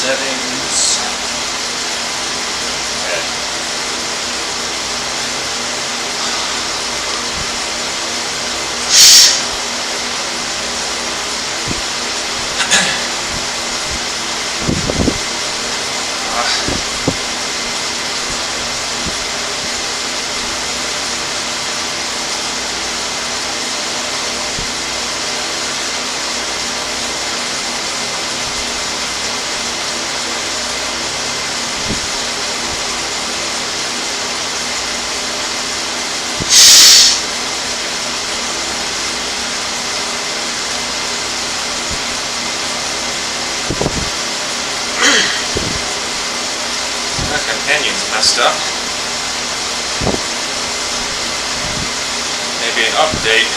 settings. Okay. My companion's messed up. Maybe an update.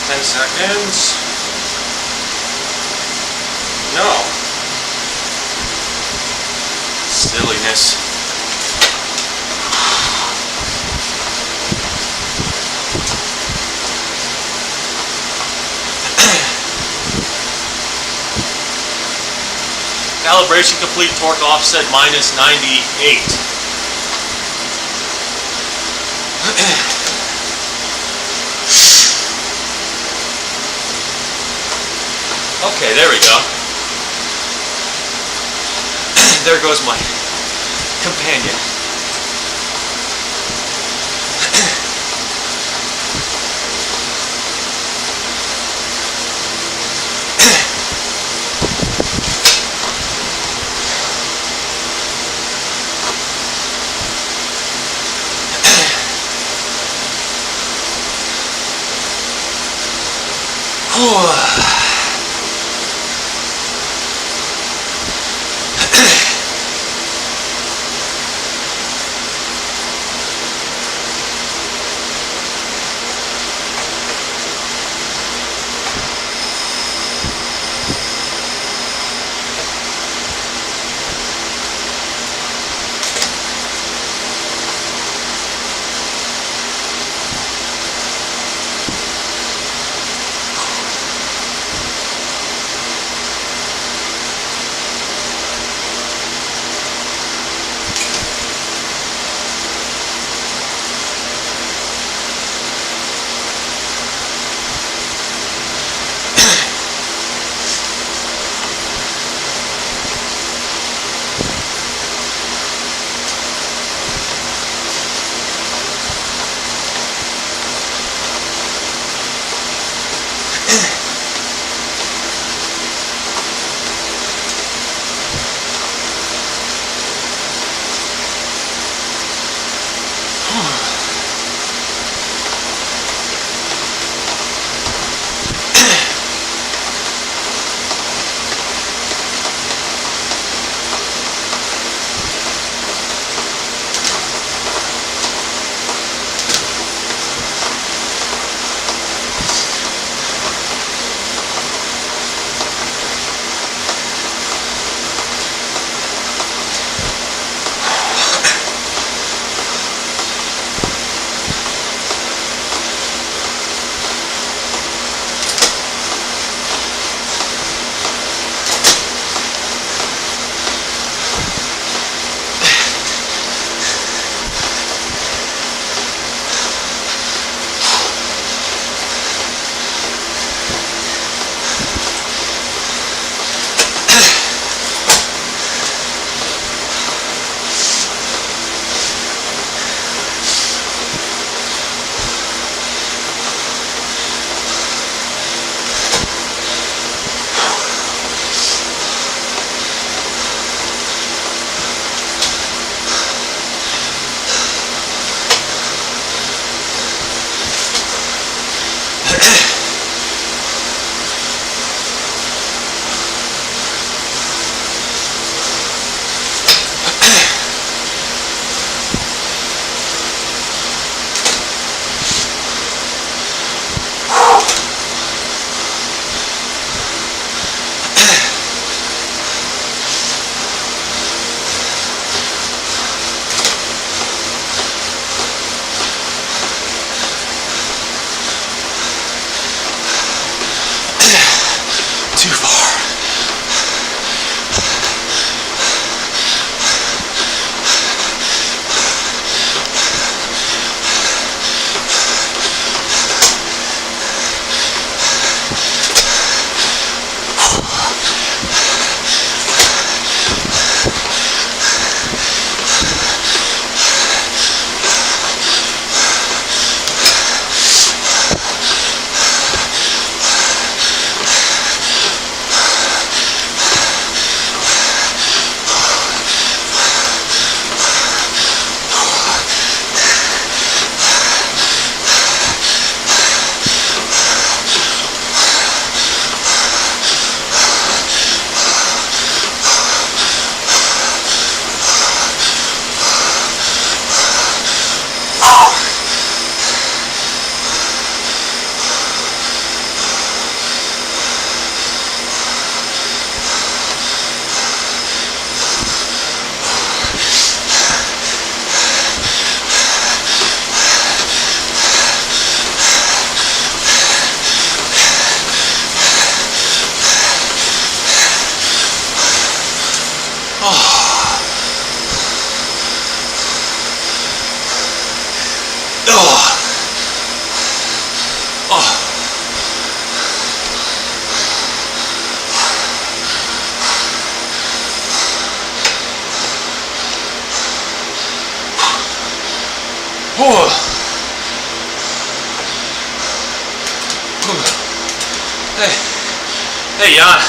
Ten seconds. No. Silliness. Calibration complete, torque offset minus 98. Okay, there we go. There goes my companion. Hey, hey, Jan.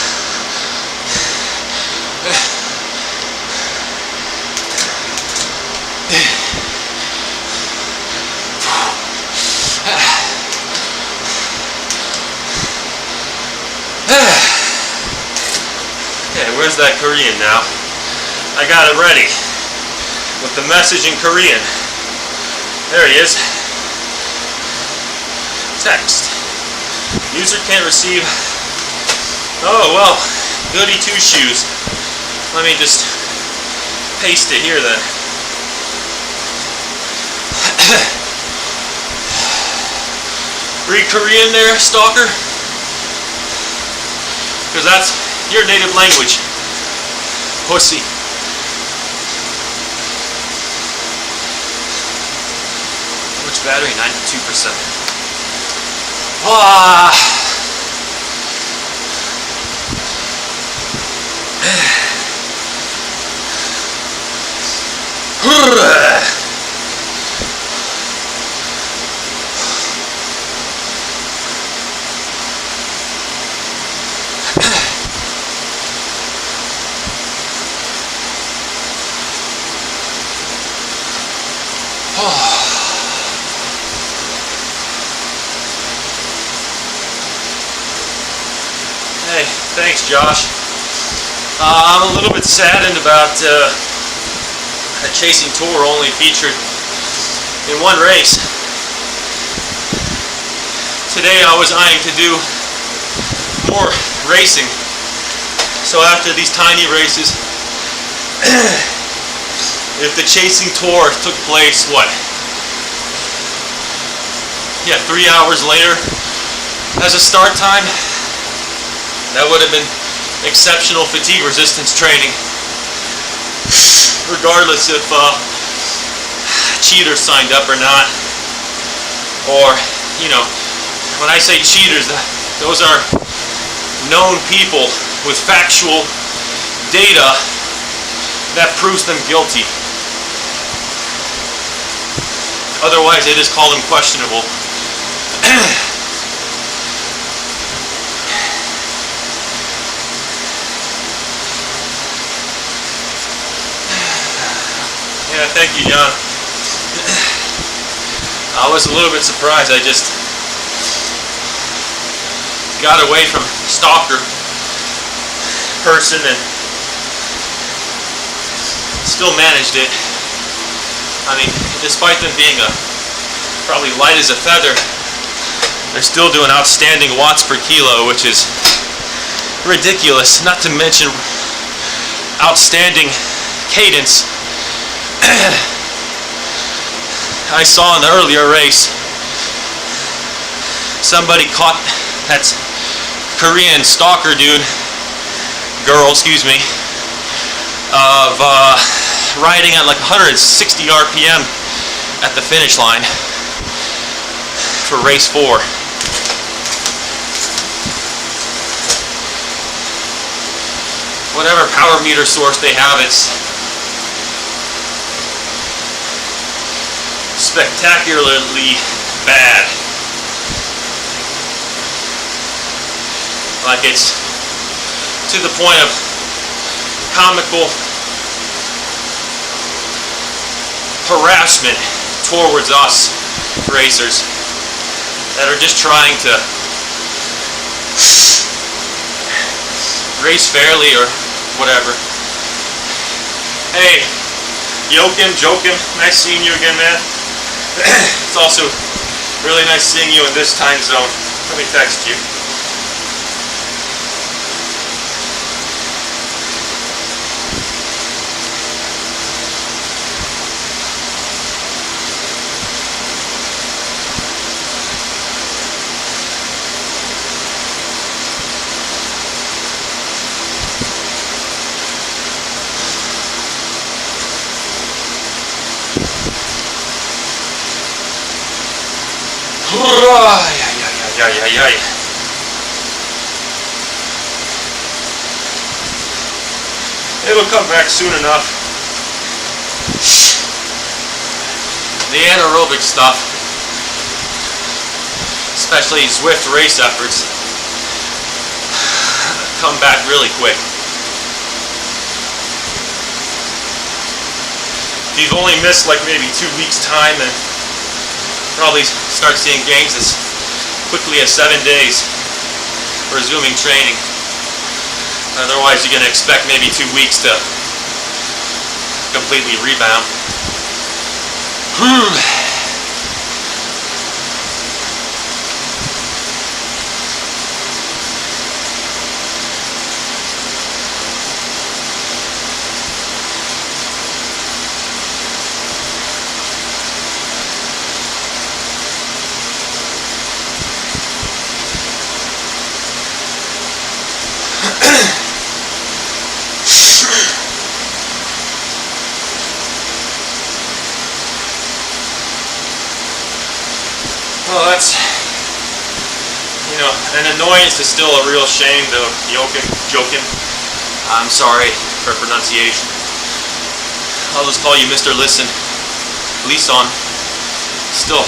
Okay, where's that Korean now? I got it ready with the message in Korean. There he is. Text. User can't receive. Oh well, goody two shoes. Let me just paste it here then. Read Korean there, stalker? Because that's your native language. Pussy. How much battery? 92%. Ah. Hey, thanks, Josh. I'm a little bit saddened about the Chasing Tour only featured in one race. Today I was eyeing to do more racing. So after these tiny races, if the Chasing Tour took place, what? Yeah, 3 hours later as a start time, that would have been exceptional fatigue resistance training, regardless if cheaters signed up or not. Or, you know, when I say cheaters, those are known people with factual data that proves them guilty. Otherwise, they just call them questionable. Yeah, thank you, John. I was a little bit surprised. I just got away from stalker person and still managed it. I mean, despite them being probably light as a feather, they're still doing outstanding watts per kilo, which is ridiculous. Not to mention outstanding cadence. I saw in the earlier race somebody caught that Korean stalker girl, excuse me, of riding at like 160 RPM at the finish line for race 4. Whatever power meter source they have, it's spectacularly bad. Like, it's to the point of comical harassment towards us racers that are just trying to race fairly or whatever. Hey, Joachim, nice seeing you again, man. It's also really nice seeing you in this time zone. Let me text you. It'll come back soon enough. The anaerobic stuff is especially Zwift race efforts, come back really quick. If you've only missed like maybe 2 weeks time, then probably start seeing gains as quickly as 7 days resuming training. Otherwise you're going to expect maybe 2 weeks to completely rebound. Well, that's, you know, an annoyance is still a real shame, though. Joking. I'm sorry for pronunciation. I'll just call you Mr. Listen. Lison. Still,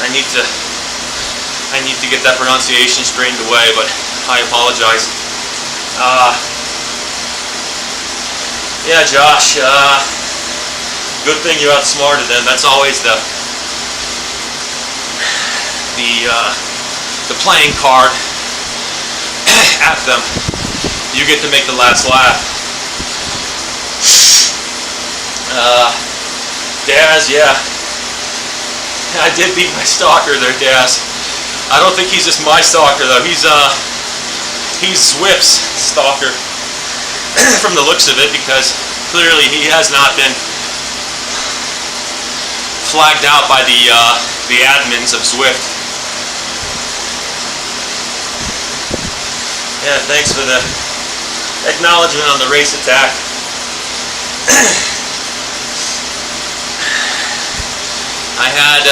I need to get that pronunciation straightened away, but I apologize. Yeah, Josh. Good thing you outsmarted them. That's always the playing card at them. You get to make the last laugh. Daz, yeah. I did beat my stalker there, Daz. I don't think he's just my stalker though. He's Zwift's stalker from the looks of it, because clearly he has not been flagged out by the admins of Zwift. Yeah, thanks for the acknowledgement on the race attack. I had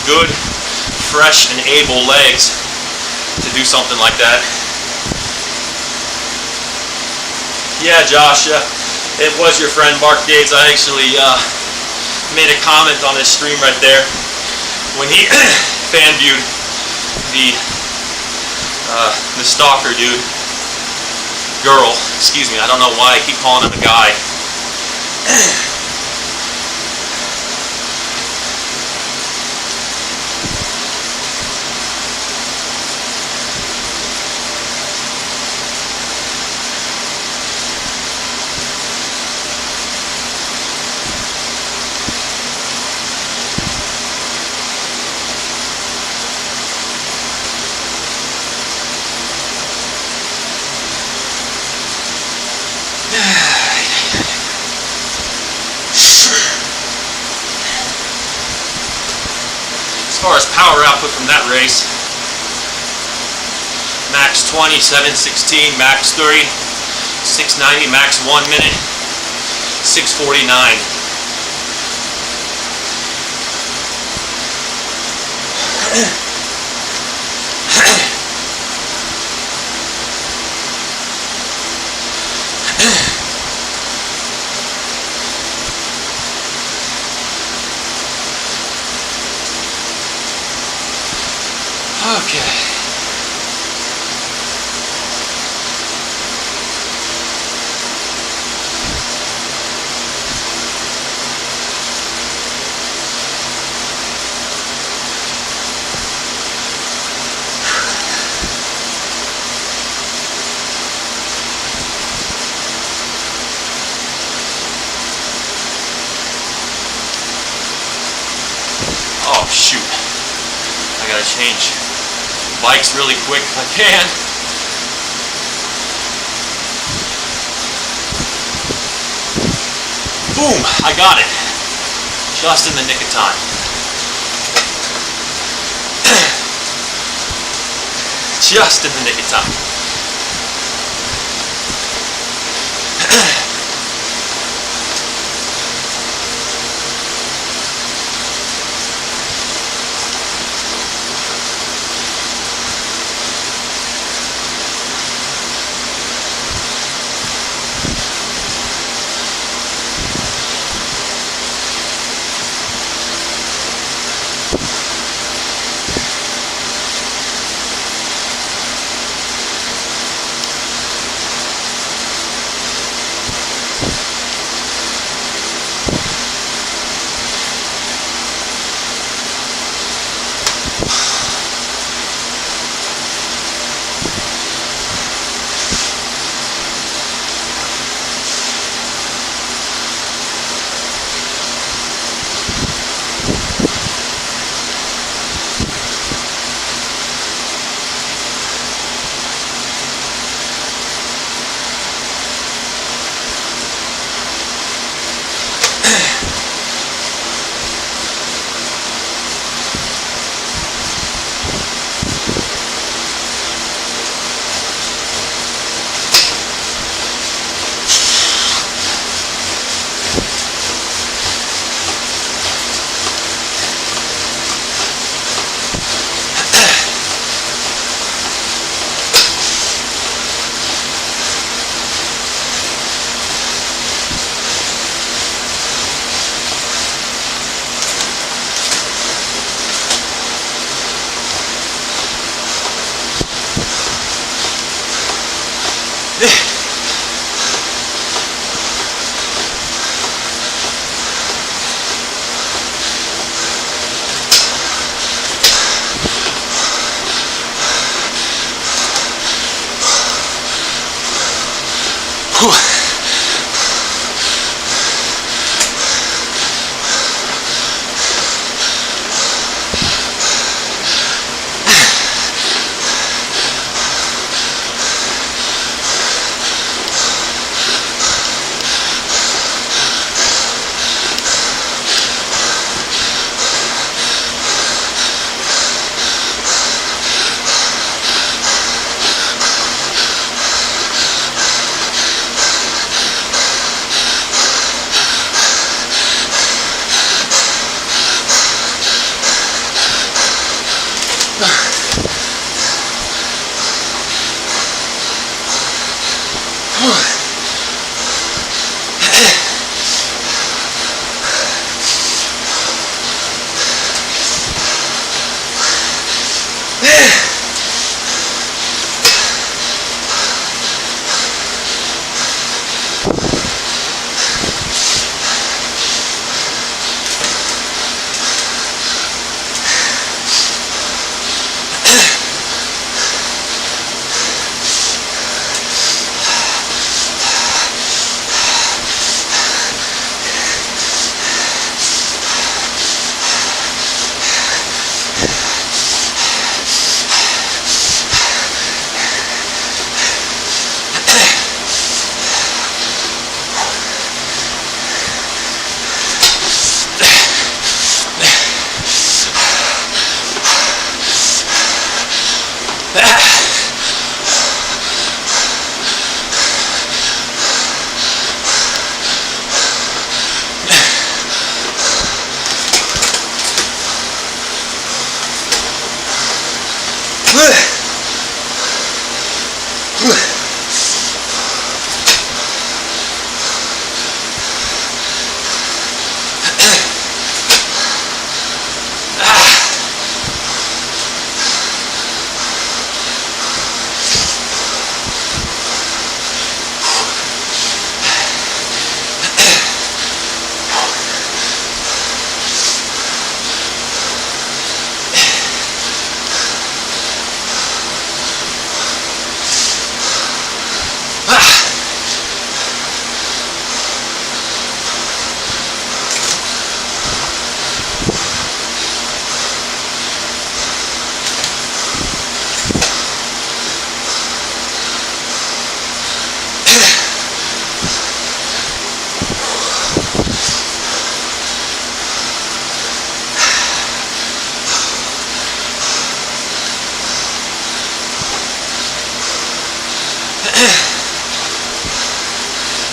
good, fresh, and able legs to do something like that. Yeah, Josh, it was your friend Mark Gates. I actually made a comment on his stream right there when he fan viewed the stalker dude. Girl, excuse me, I don't know why I keep calling him a guy. As far as power output from that race, max 20, 7:16, max 30, 6:90, max 1 minute, 6:49. Okay. Oh shoot. I gotta change bikes really quick if I can. Boom! I got it. Just in the nick of time. Just in the nick of time.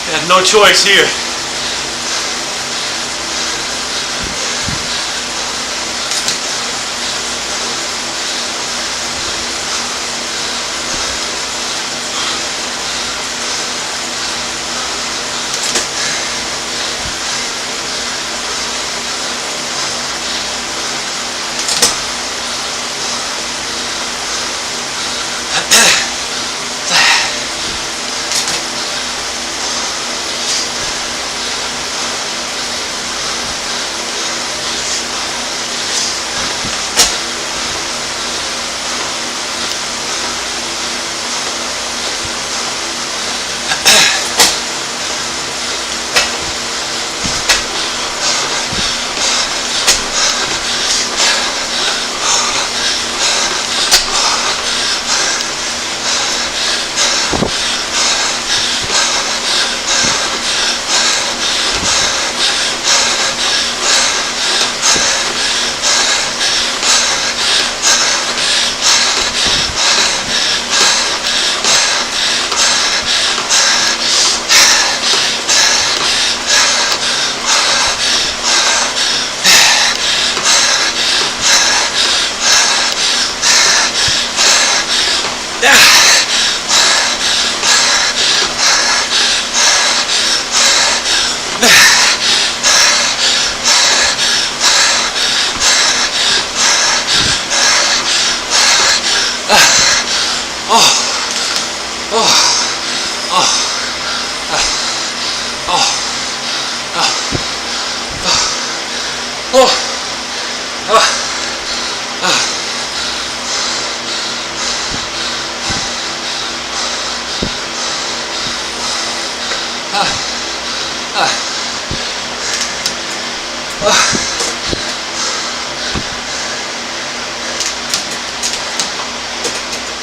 Have no choice here.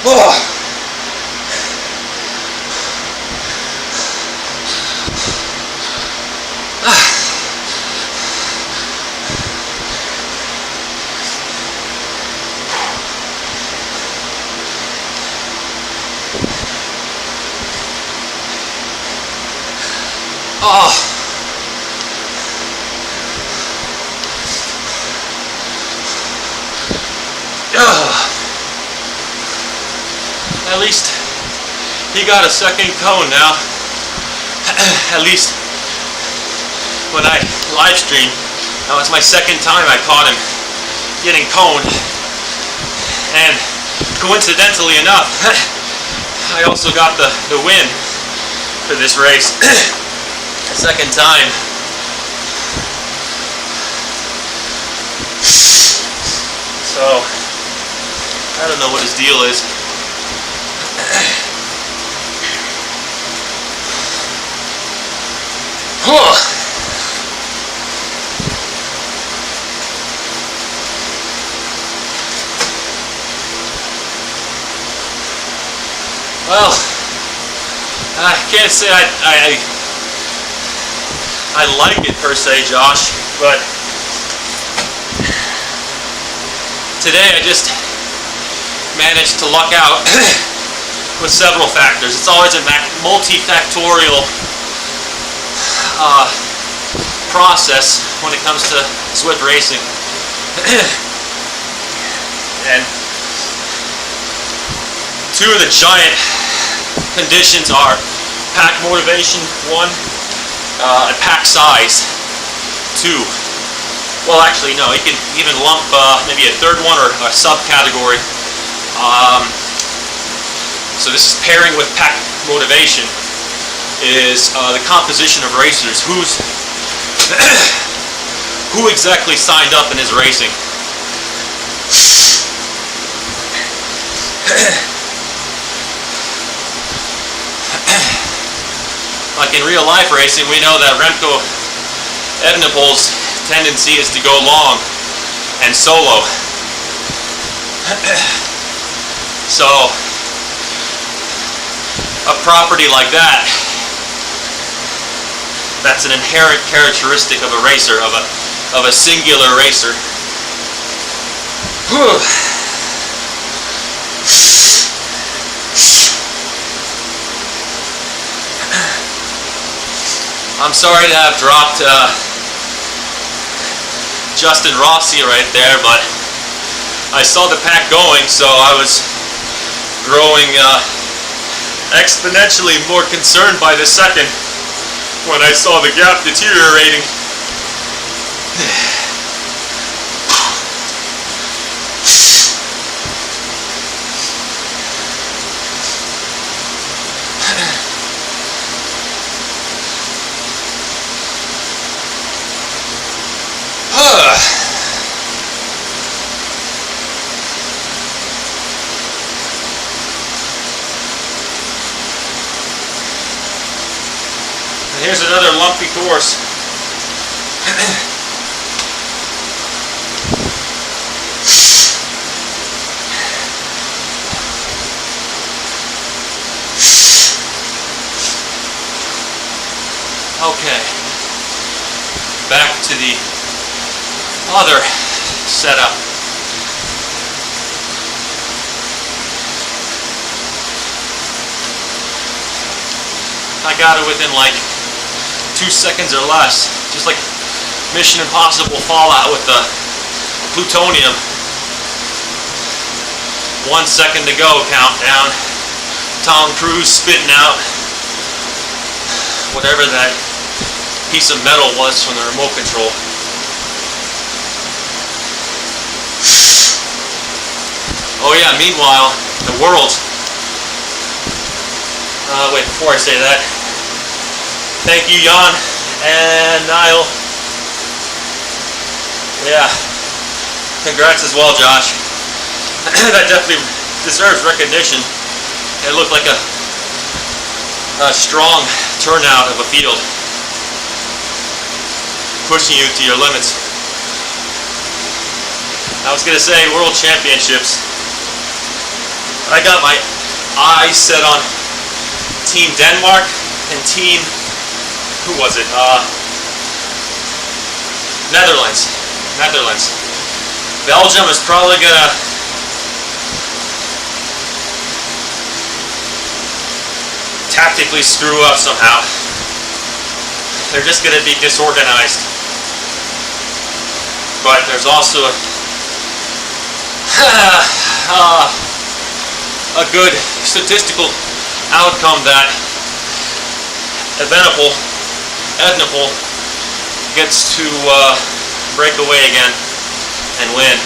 Oh. Oh. At least he got a second cone now. At least when I live stream, that was my second time I caught him getting coned. And coincidentally enough, I also got the win for this race. Second time. So I don't know what his deal is. Well, I can't say I like it per se, Josh, but today I just managed to luck out with several factors. It's always a multifactorial process when it comes to Zwift racing. And two of the giant conditions are pack motivation, 1, and pack size, 2. Well, actually, no, you can even lump maybe a third one or a subcategory. So this is pairing with pack motivation, is the composition of racers. Who exactly signed up and is racing? Like in real life racing, we know that Remco Evenepoel's tendency is to go long and solo. So a property like that, that's an inherent characteristic of a racer, of a singular racer. I'm sorry to have dropped Justin Rossi right there, but I saw the pack going, so I was growing exponentially more concerned by the second when I saw the gap deteriorating. Here's another lumpy course. Okay, back to the other setup. I got it within like 2 seconds or less, just like Mission Impossible Fallout with the plutonium. 1 second to go countdown. Tom Cruise spitting out whatever that piece of metal was from the remote control. Oh yeah, meanwhile, the world. Wait, before I say that, thank you, Jan and Niall. Yeah, congrats as well, Josh. That definitely deserves recognition. It looked like a strong turnout of a field, pushing you to your limits. I was going to say World Championships. I got my eyes set on Team Denmark and Team, who was it? Netherlands. Belgium is probably gonna tactically screw up somehow. They're just gonna be disorganized. But there's also a good statistical outcome that Evenepoel gets to break away again and win.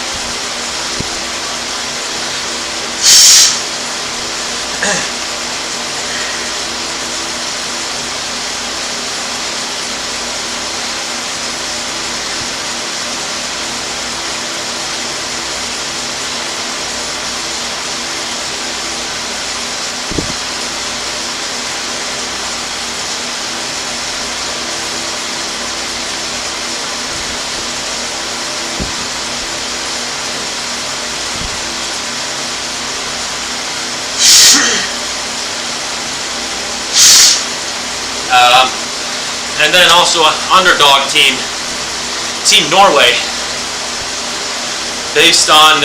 And then also an underdog team, Team Norway, based on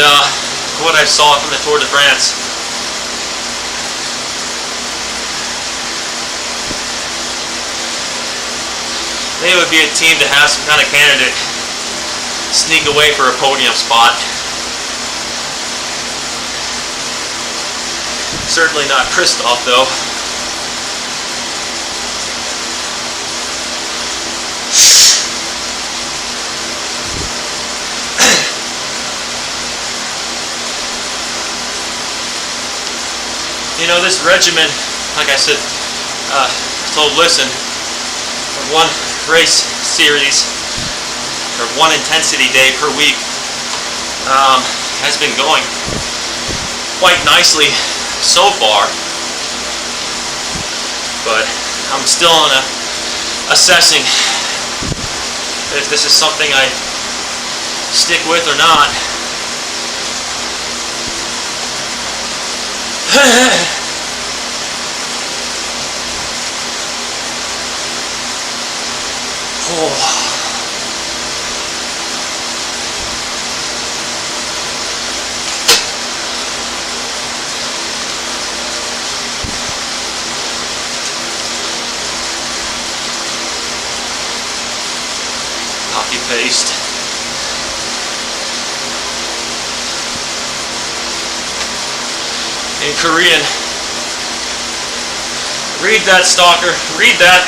what I saw from the Tour de France. They would be a team to have some kind of candidate sneak away for a podium spot. Certainly not Kristoff, though. You know, this regimen, like I said, told listen, one race series or one intensity day per week has been going quite nicely so far, but I'm still assessing if this is something I stick with or not. Copy paste. In Korean. Read that, stalker. Read that.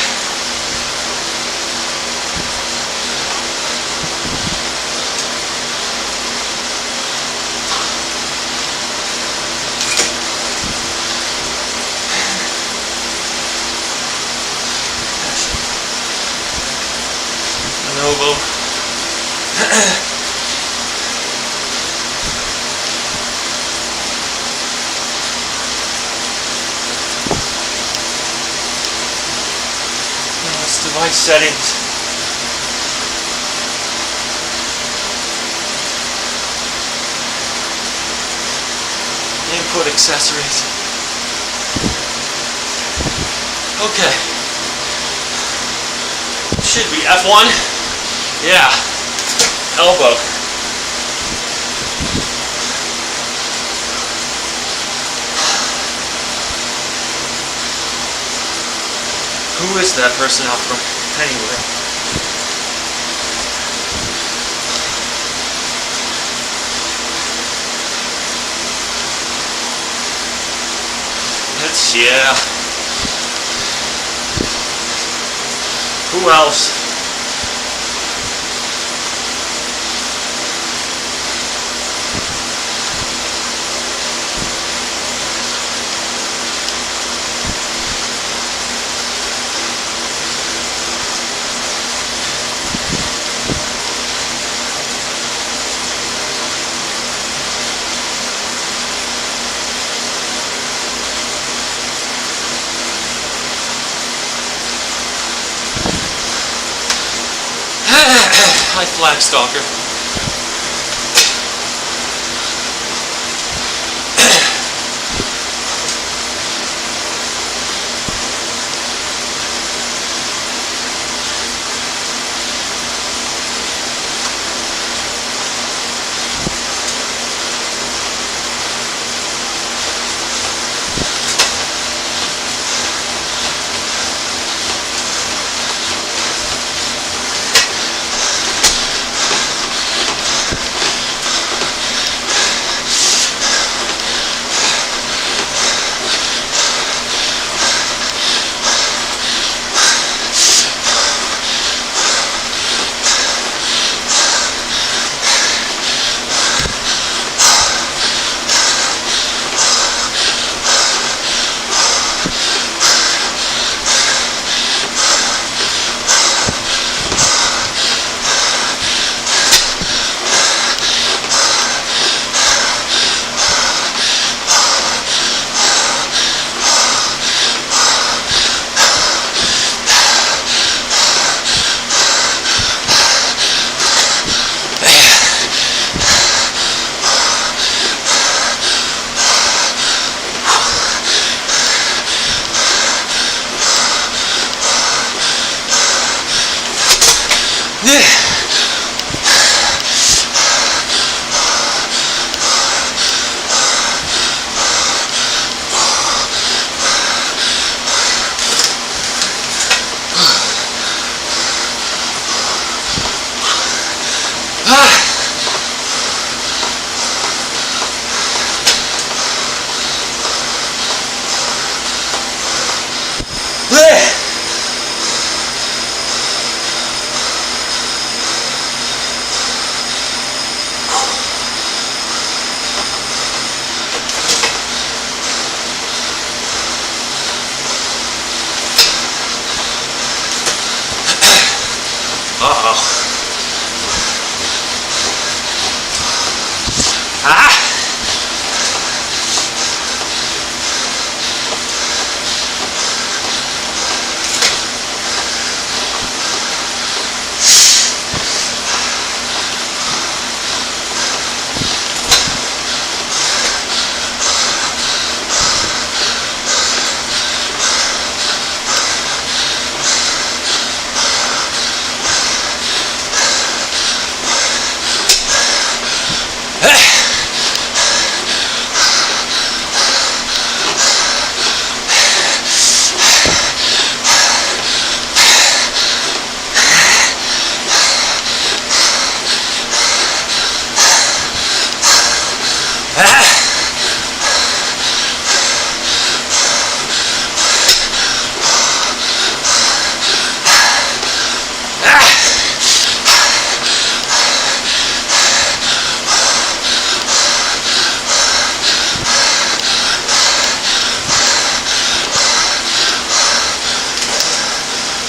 Novo. Device settings. Input accessories. Okay. Should be F1. Yeah. Elbow. Who is that person out from anywhere? Yeah. Who else? Hi, Flag Stalker.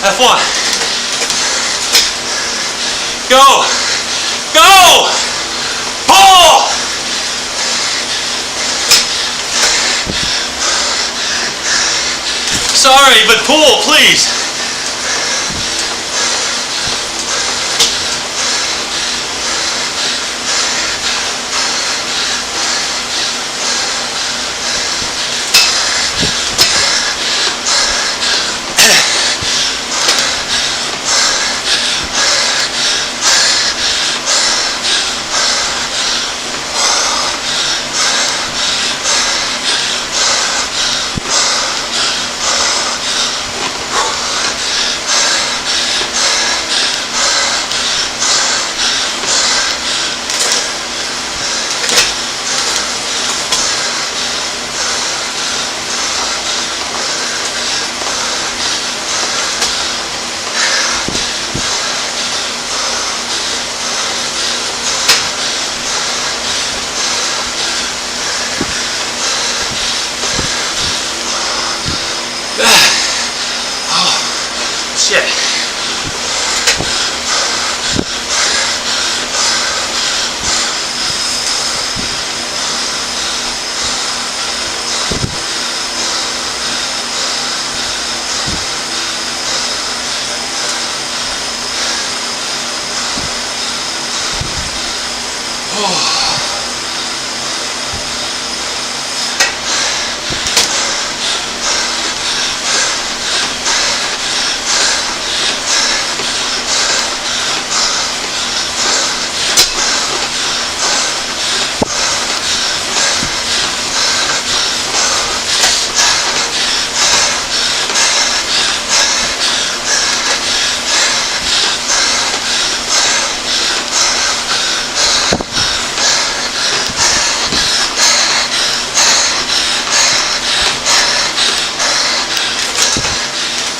F1. Go! Go! Pull! Sorry, but pull, please. Shit.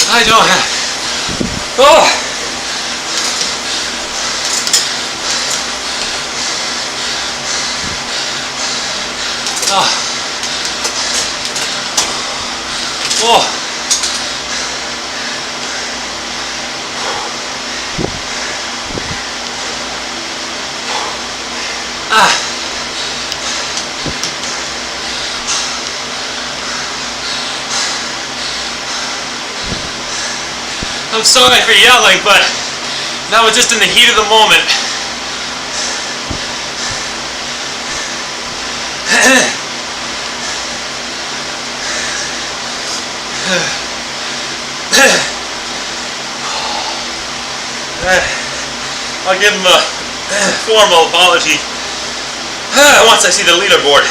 I don't have. Oh! Oh! Oh! Ah! I'm sorry for yelling, but that was just in the heat of the moment. I'll give him a formal apology once I see the leaderboard.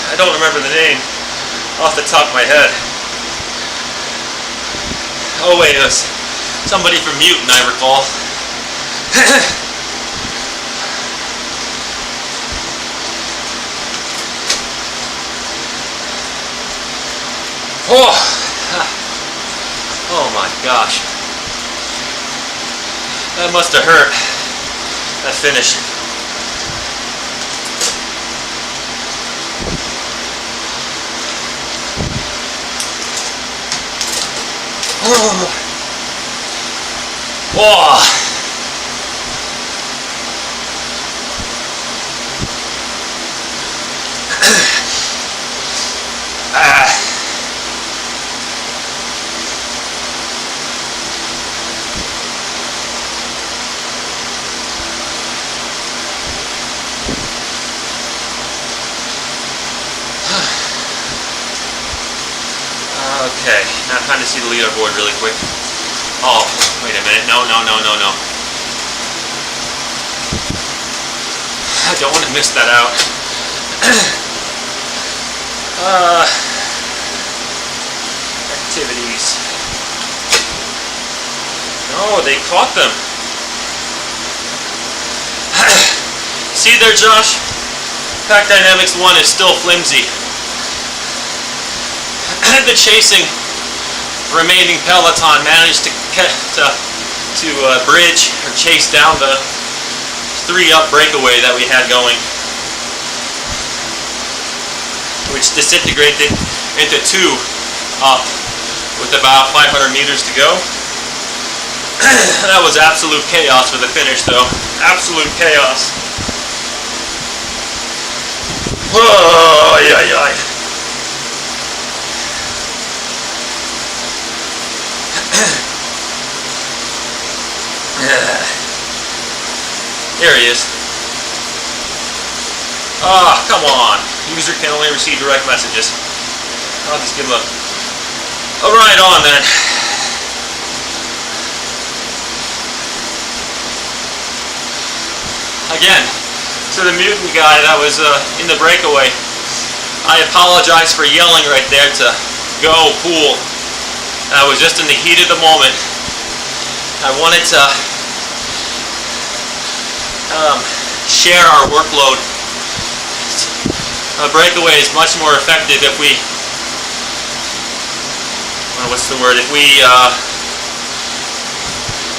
I don't remember the name off the top of my head. Oh wait, it was somebody from Mutant, I recall. Oh! Oh my gosh. That must have hurt. That finish. Oh! Okay, now time to see the leaderboard really quick. Oh, wait a minute. No. I don't want to miss that out. Activities. No, they caught them. See there, Josh? Pack Dynamics 1 is still flimsy. The chasing remaining peloton managed to bridge or chase down the 3-up breakaway that we had going, which disintegrated into 2 up with about 500 meters to go. That was absolute chaos for the finish, though. Absolute chaos. Oh, yeah, yeah. Here he is. Ah, oh, come on. User can only receive direct messages. I'll just give him a ride on then. Again, to the mutant guy that was in the breakaway, I apologize for yelling right there to go pool. I was just in the heat of the moment. I wanted to share our workload. A breakaway is much more effective if we, if we,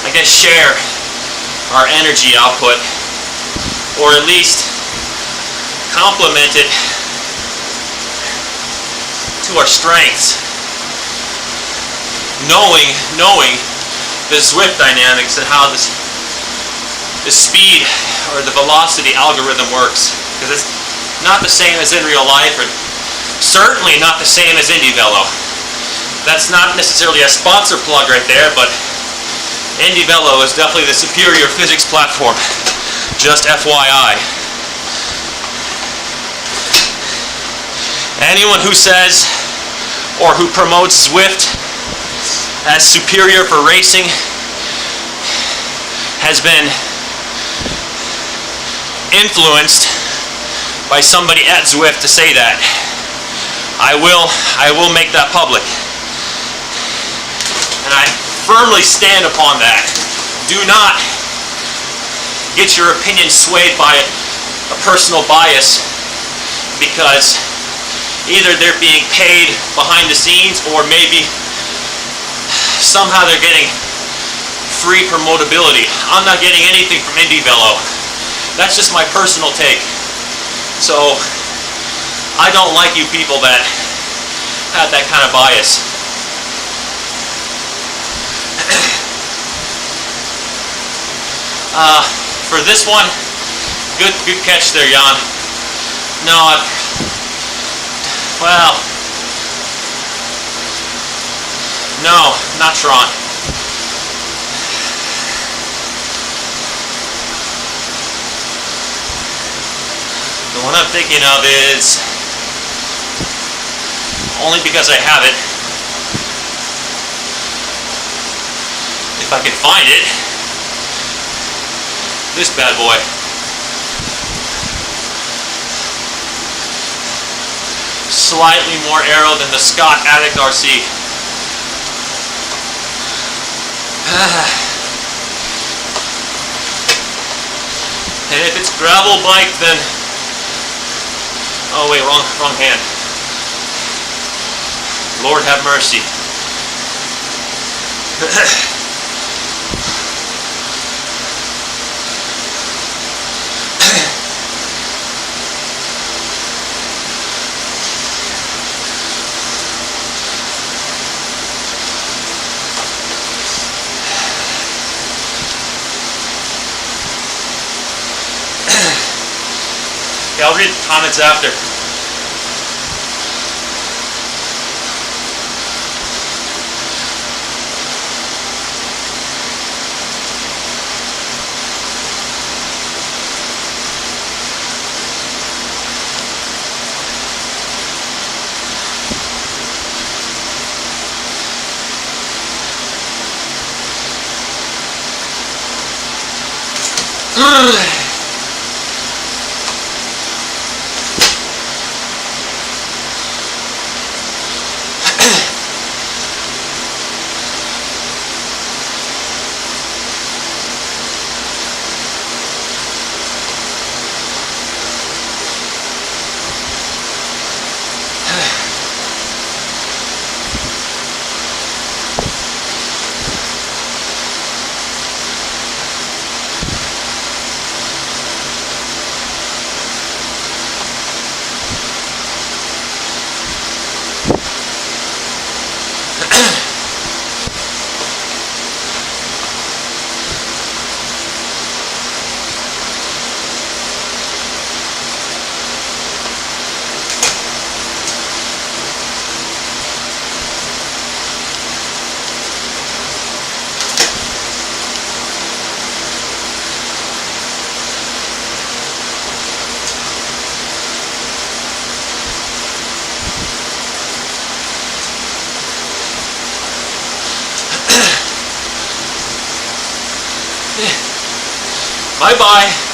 I guess, share our energy output, or at least complement it to our strengths. Knowing the Zwift dynamics and how the speed or the velocity algorithm works, because it's not the same as in real life, or certainly not the same as Indie Velo. That's not necessarily a sponsor plug right there, but Indie Velo is definitely the superior physics platform. Just FYI. Anyone who says or who promotes Zwift as superior for racing has been influenced by somebody at Zwift to say that. I will make that public. And I firmly stand upon that. Do not get your opinion swayed by a personal bias, because either they're being paid behind the scenes, or maybe somehow they're getting free promotability. I'm not getting anything from Indie Velo. That's just my personal take. So I don't like you people that have that kind of bias. For this one, good catch there, Jan. No, well, no, not Tron. The one I'm thinking of is, only because I have it, if I can find it, this bad boy. Slightly more aero than the Scott Addict RC. And if it's gravel bike, then, oh wait, wrong hand. Lord have mercy. Yeah, I'll read the comments after. Bye-bye.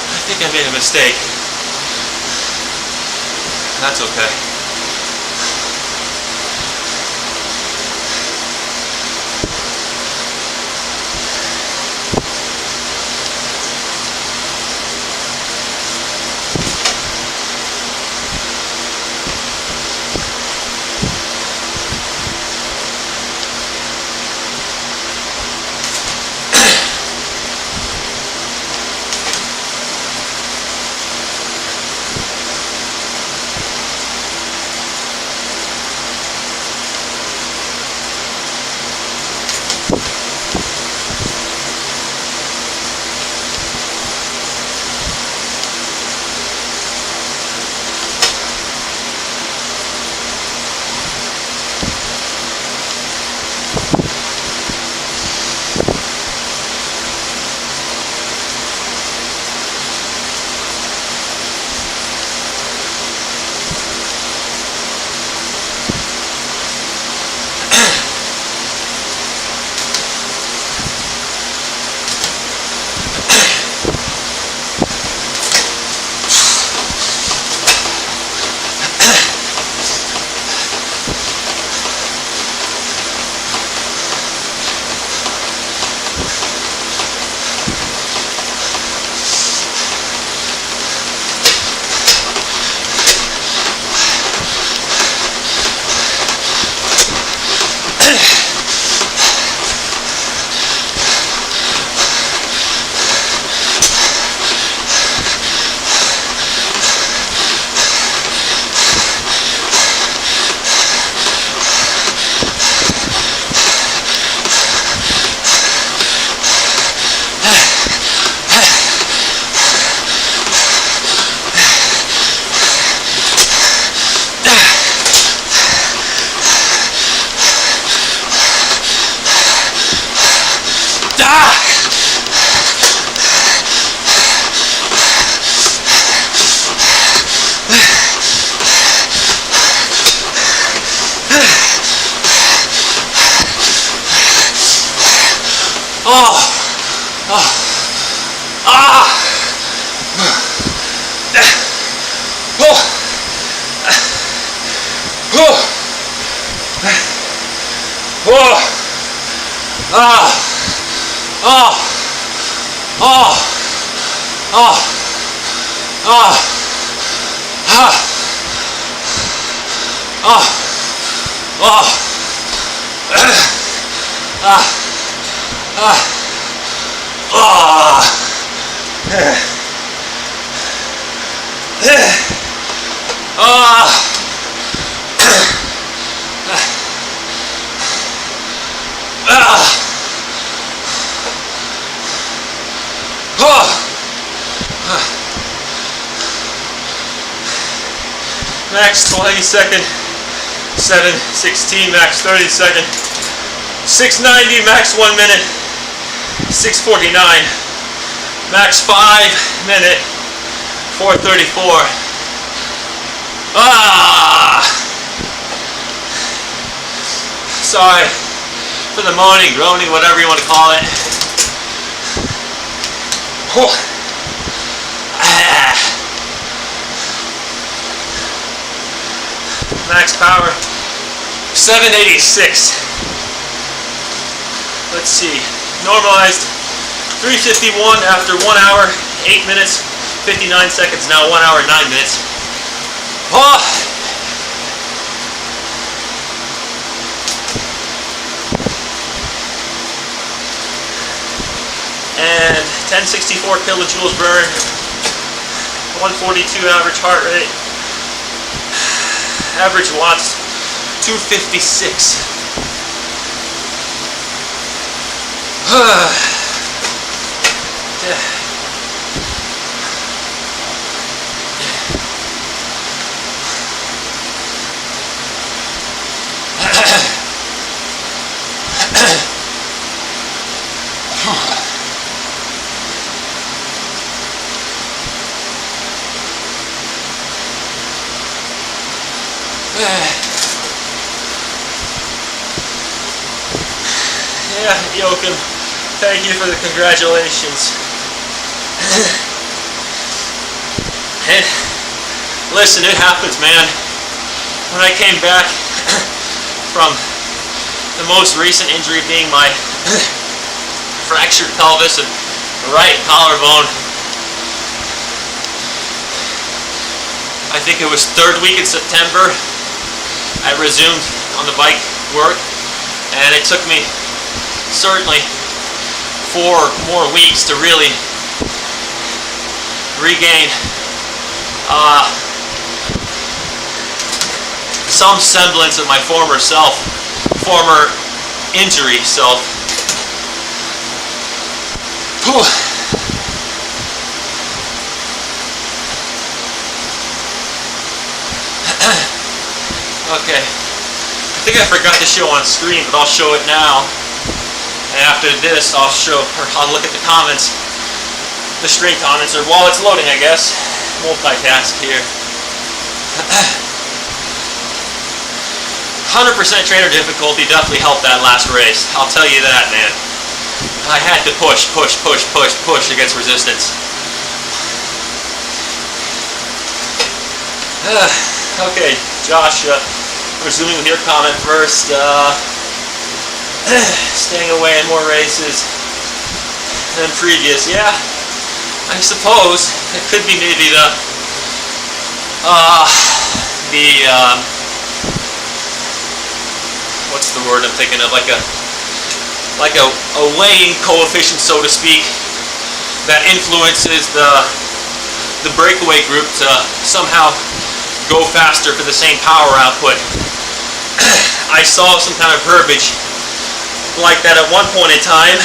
I think I made a mistake. That's okay. Ah. Oh. Oh. Oh. Oh. Ah. Oh. Oh. Ah. Ah. Oh. Ah. Max 20 second, 7:16, max 30 second, 6:90, max 1 minute, 6:49, max 5 minute, 4:34. Ah! Sorry for the moaning, groaning, whatever you want to call it. Oh. Ah. Max power 786. Let's see. Normalized 351 after 1 hour, 8 minutes, 59 seconds. Now 1 hour, 9 minutes. Oh. And 1064 kilojoules burn, 142 average heart rate, average watts 256. Yeah, Joachim, thank you for the congratulations. And listen, it happens, man. When I came back from the most recent injury being my fractured pelvis and right collarbone, I think it was 3rd week in September, I resumed on the bike work, and it took me certainly 4 more weeks to really regain some semblance of my former self, former injury self. Whew. Okay, I think I forgot to show on screen, but I'll show it now. And after this, I'll look at the comments, the string comments, or while it's loading, I guess. Multitask here. 100% trainer difficulty definitely helped that last race. I'll tell you that, man. I had to push against resistance. Okay, Josh, resuming with your comment first. Staying away in more races than previous. Yeah, I suppose it could be maybe what's the word I'm thinking of? Like a weighing coefficient, so to speak, that influences the breakaway group to somehow go faster for the same power output. I saw some kind of verbiage like that at one point in time.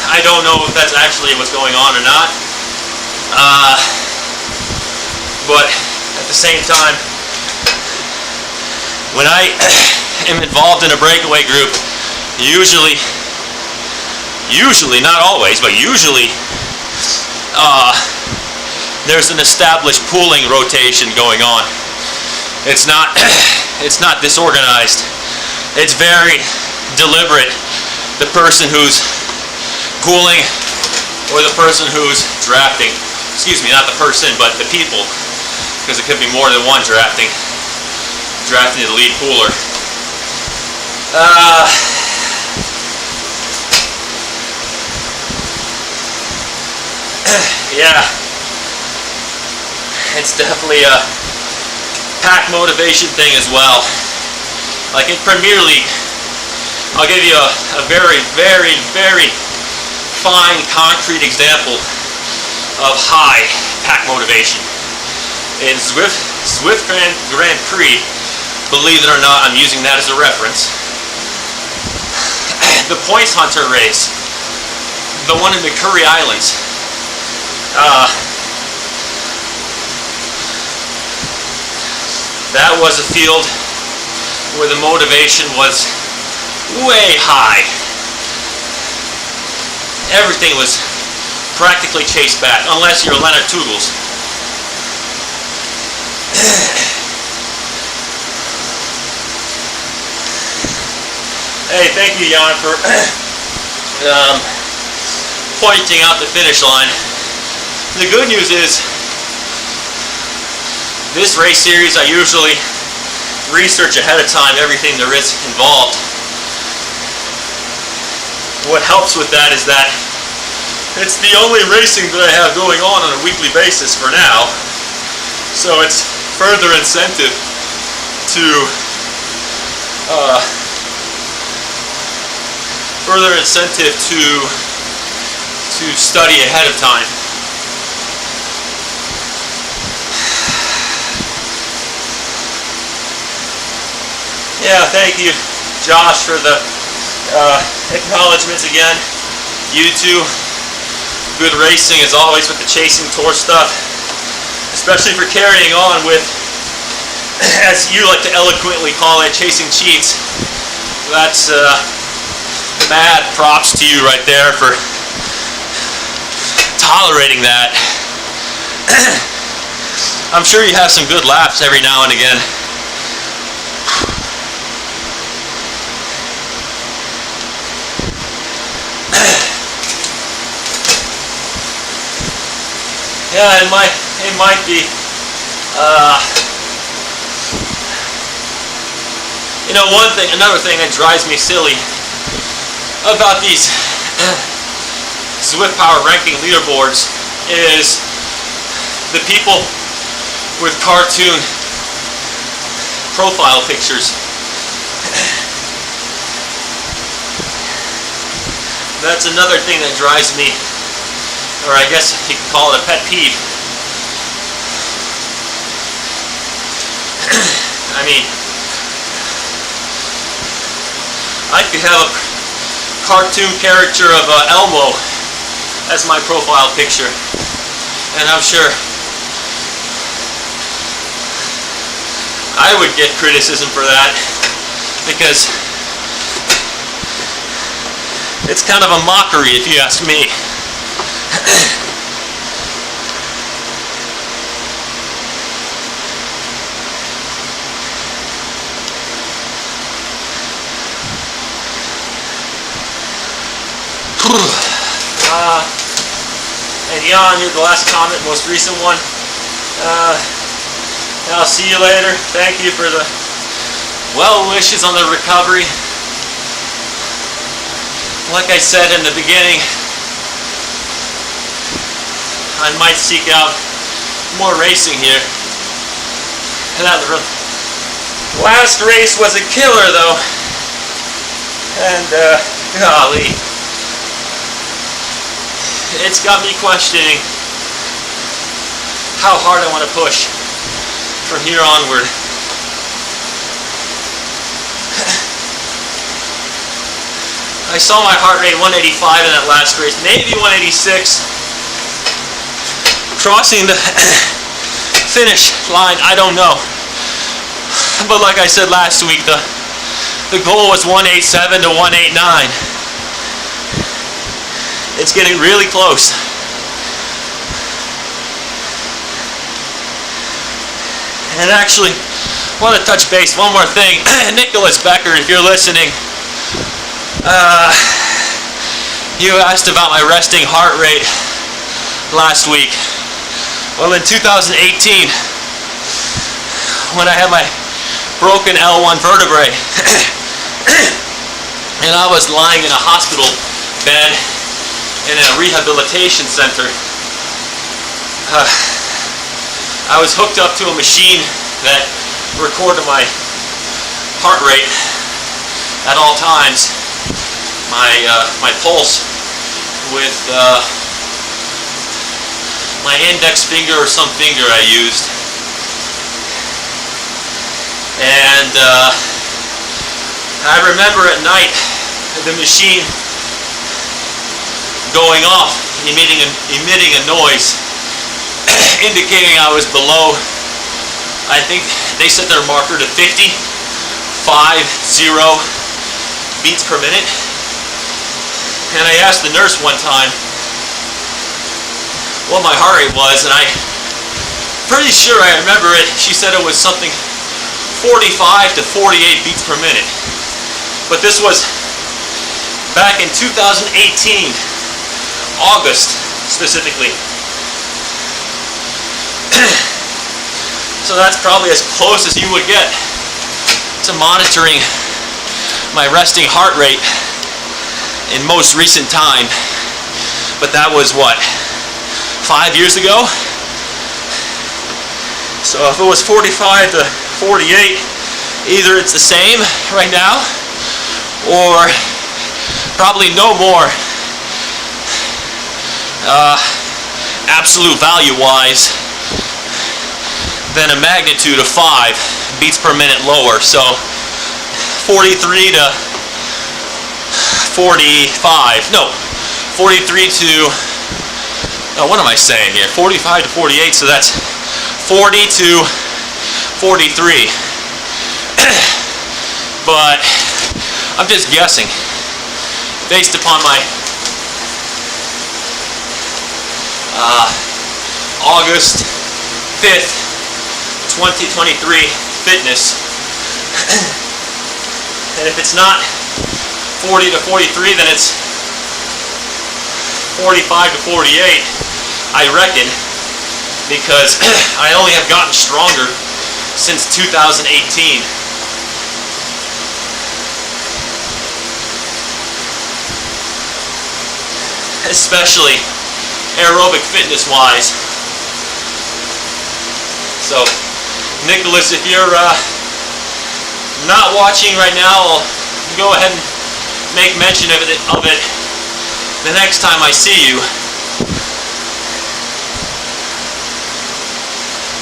I don't know if that's actually what's going on or not. But at the same time, when I am involved in a breakaway group, usually, not always, but usually, there's an established pooling rotation going on. It's not disorganized. It's very deliberate. The person who's pooling or the person who's drafting. Excuse me, not the person, but the people, because it could be more than one drafting the lead pooler. Yeah, it's definitely a pack motivation thing as well. Like in Premier League, I'll give you a very, very, very fine, concrete example of high pack motivation. In Zwift Grand Prix, believe it or not, I'm using that as a reference. The Points Hunter race, the one in the Curry Islands, that was a field where the motivation was way high. Everything was practically chased back, unless you're Leonard Toogles. Hey, thank you, Jan, for pointing out the finish line. The good news is, this race series, I usually research ahead of time everything there is involved. What helps with that is that it's the only racing that I have going on a weekly basis for now. So it's further incentive to study ahead of time. Yeah, thank you, Josh, for the acknowledgements again. You too. Good racing as always with the chasing tour stuff, especially for carrying on with, as you like to eloquently call it, chasing cheats. That's mad props to you right there for tolerating that. I'm sure you have some good laughs every now and again. Yeah, it might be. Another thing that drives me silly about these Zwift Power ranking leaderboards is the people with cartoon profile pictures. That's another thing that drives me, or I guess you could call it a pet peeve. I mean, I could have a cartoon character of Elmo as my profile picture, and I'm sure I would get criticism for that, because it's kind of a mockery, if you ask me. And Jan, you're the last comment, most recent one. I'll see you later. Thank you for the well wishes on the recovery. Like I said in the beginning, I might seek out more racing here. And that last race was a killer, though. And golly, it's got me questioning how hard I want to push from here onward. I saw my heart rate 185 in that last race, maybe 186. Crossing the finish line, I don't know. But like I said last week, the goal was 187 to 189. It's getting really close. And actually, I want to touch base one more thing. Nicholas Becker, if you're listening, you asked about my resting heart rate last week. Well, in 2018, when I had my broken L1 vertebrae, and I was lying in a hospital bed in a rehabilitation center, I was hooked up to a machine that recorded my heart rate at all times, my pulse, with my index finger or some finger I used. And I remember at night the machine going off, emitting a noise indicating I was below, I think they set their marker to 50 beats per minute. And I asked the nurse one time what my heart rate was, and I'm pretty sure I remember it. She said it was something 45 to 48 beats per minute. But this was back in 2018, August specifically. So that's probably as close as you would get to monitoring my resting heart rate in most recent time. But that was what, 5 years ago? So if it was 45 to 48, either it's the same right now, or probably no more absolute value wise than a magnitude of 5 beats per minute lower. So 43 to 45, no, 43 to, what am I saying here? 45 to 48, so that's 40 to 43. But I'm just guessing based upon my August 5th, 2023 fitness. And if it's not 40 to 43, then it's 45 to 48, I reckon, because I only have gotten stronger since 2018. Especially aerobic fitness wise. So Nicholas, if you're not watching right now, I'll go ahead and make mention of it the next time I see you.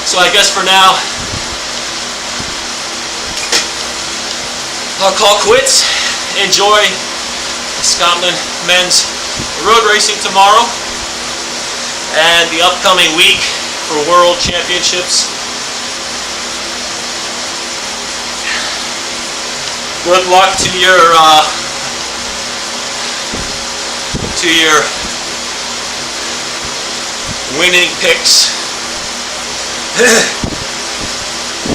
So I guess for now I'll call quits. Enjoy Scotland men's road racing tomorrow and the upcoming week for World Championships. Good luck to your winning picks.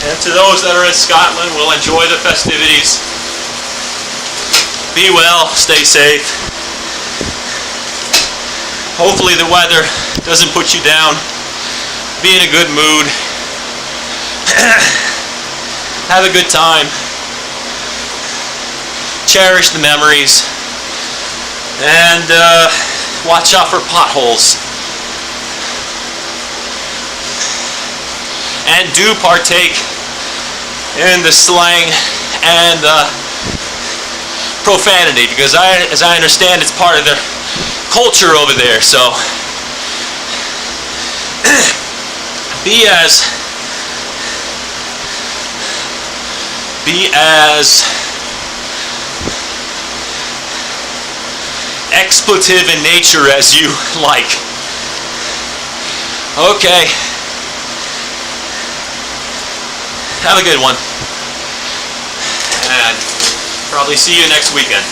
And to those that are in Scotland, will enjoy the festivities. Be well, stay safe. Hopefully the weather doesn't put you down. Be in a good mood. Have a good time. Cherish the memories. And watch out for potholes. And do partake in the slang and profanity, because as I understand, it's part of their culture over there. So be as expletive in nature as you like. Okay. Have a good one. And probably see you next weekend.